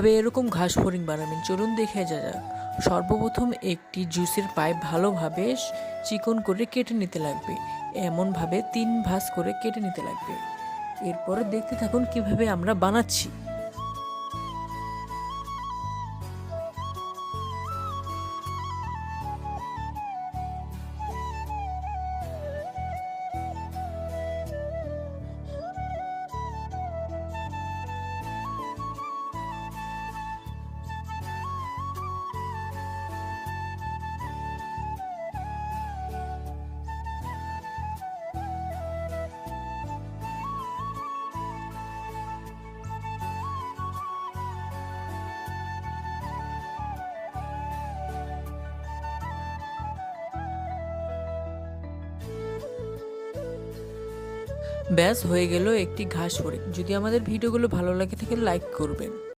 কিভাবে এরকম ঘাস ফড়িং বানাবেন চলুন দেখে যাক। সর্বপ্রথম একটি জুসের পাইপ ভালোভাবে চিকন করে কেটে নিতে লাগবে। এমনভাবে 3 ভাঁজ করে কেটে নিতে লাগবে। এরপরে দেখতে থাকুন কিভাবে আমরা বানাচ্ছি। ব্যাস হয়ে গেল একটি ঘাস ফড়িং। যদি আমাদের ভিডিওগুলো ভালো লাগে থাকে লাইক করবেন।